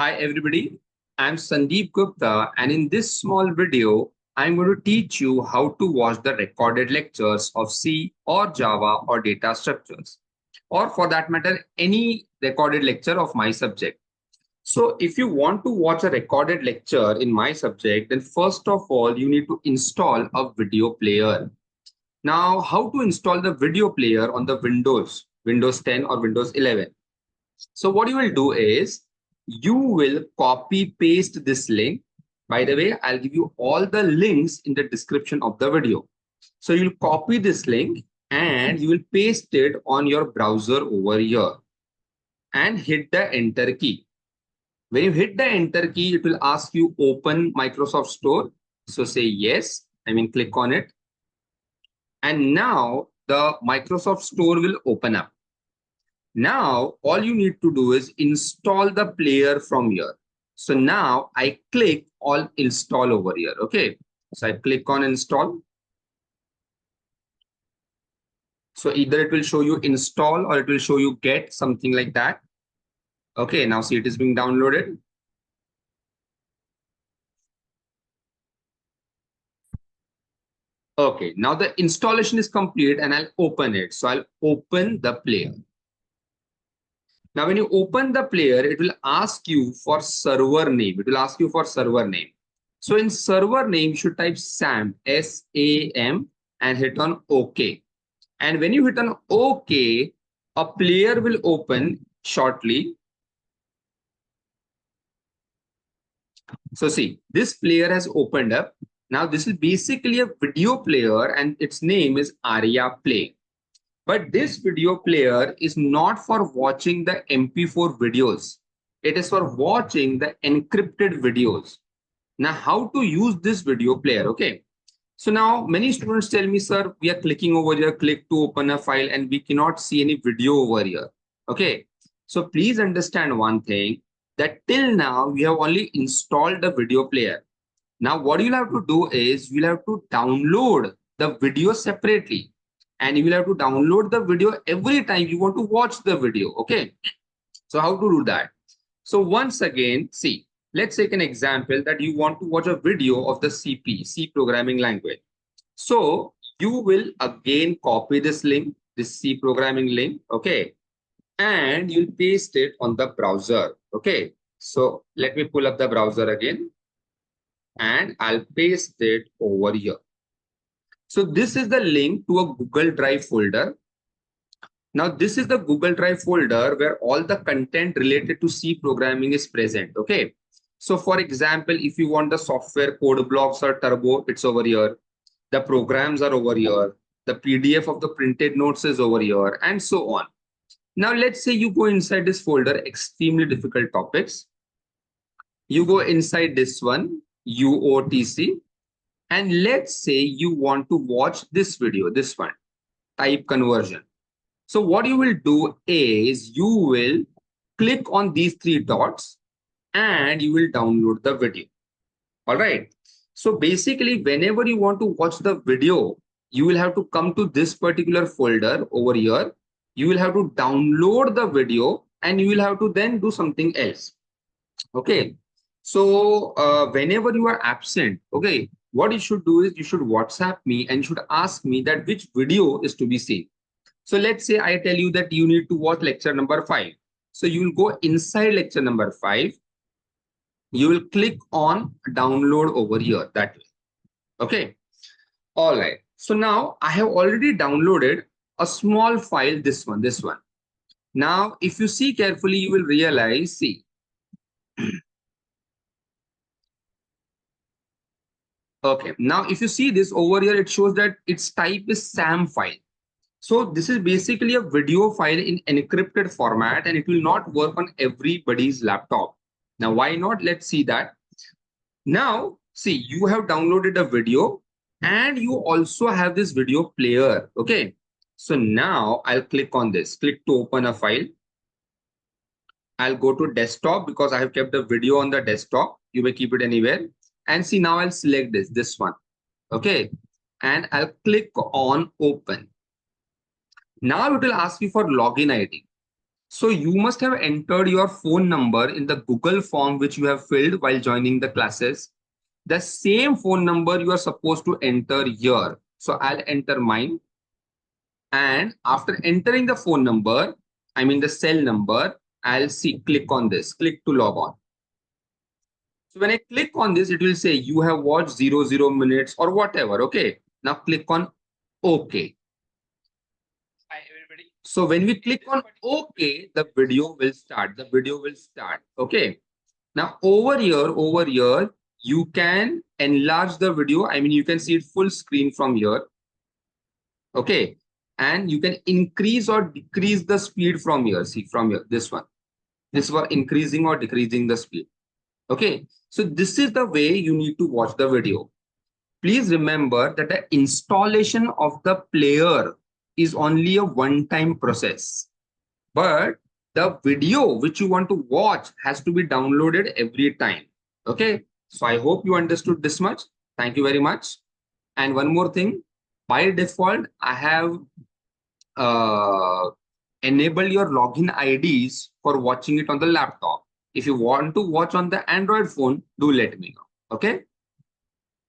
Hi everybody, I'm Sandeep Gupta and in this small video, I'm going to teach you how to watch the recorded lectures of C or Java or data structures, or for that matter, any recorded lecture of my subject. So if you want to watch a recorded lecture in my subject, then first of all, you need to install a video player. Now, how to install the video player on the Windows 10 or Windows 11? So what you will do is you will copy paste this link. By the way, I'll give you all the links in the description of the video. So you'll copy this link and you will paste it on your browser over here and hit the enter key. When you hit the enter key, it will ask you open Microsoft Store. So say yes, click on it. And now the Microsoft Store will open up. Now, all you need to do is install the player from here. So now I click on install over here. Okay. So I click on install. So either it will show you install or it will show you get, something like that. Okay. Now see, it is being downloaded. Okay. Now the installation is complete and I'll open it. So I'll open the player. Now, when you open the player, it will ask you for server name. It will ask you for server name. So in server name, you should type SAM, S-A-M, and hit on OK. And when you hit on OK, a player will open shortly. So see, this player has opened up. Now, this is basically a video player and its name is Arya Play. But this video player is not for watching the MP4 videos. It is for watching the encrypted videos. Now, how to use this video player? Okay. So now many students tell me, sir, we are clicking over here, click to open a file and we cannot see any video over here. Okay. So please understand one thing, that till now we have only installed the video player. Now what you'll have to do is you'll have to download the video separately. And you will have to download the video every time you want to watch the video. Okay. So how to do that? So once again, see, let's take an example that you want to watch a video of the C programming language. So you will again copy this link, this C programming link. Okay. And you'll paste it on the browser. Okay. So let me pull up the browser again and I'll paste it over here. So this is the link to a Google Drive folder. Now, this is the Google Drive folder where all the content related to C programming is present. Okay. So for example, if you want the software code blocks or turbo, it's over here. The programs are over here. The PDF of the printed notes is over here and so on. Now, let's say you go inside this folder, extremely difficult topics. You go inside this one, UOTC. And let's say you want to watch this video, this one, type conversion. So what you will do is you will click on these three dots and you will download the video. All right. So basically, whenever you want to watch the video, you will have to come to this particular folder over here. You will have to download the video and you will have to then do something else. Okay. So whenever you are absent, okay, what you should do is you should WhatsApp me and you should ask me that which video is to be seen. So let's say I tell you that you need to watch lecture number 5. So you will go inside lecture number 5. You will click on download over here that way. Okay. All right. So now I have already downloaded a small file, this one. Now, if you see carefully, you will realize, see, okay. Now, if you see this over here, it shows that its type is SAM file. So this is basically a video file in encrypted format and it will not work on everybody's laptop. Now, why not? Let's see that. Now, see, you have downloaded a video and you also have this video player. Okay. So now I'll click on this, click to open a file. I'll go to desktop because I have kept the video on the desktop. You may keep it anywhere. And see, now I'll select this one. Okay. And I'll click on open. Now it will ask you for login ID. So you must have entered your phone number in the Google form which you have filled while joining the classes. The same phone number you are supposed to enter here. So I'll enter mine. And after entering the phone number, I mean the cell number, I'll see, click on this, click to log on. So when I click on this, it will say you have watched 00 minutes or whatever. Okay. Now click on OK. Hi everybody. So when we click This on particular OK, the video will start. The video will start. Okay. Now over here, you can enlarge the video. I mean, you can see it full screen from here. Okay. And you can increase or decrease the speed from here. See from here, this one. This was increasing or decreasing the speed. Okay. So this is the way you need to watch the video. Please remember that the installation of the player is only a one-time process. But the video which you want to watch has to be downloaded every time. Okay. So I hope you understood this much. Thank you very much. And one more thing, by default, I have enable your login IDs for watching it on the laptop. If you want to watch on the Android phone, do let me know. Okay.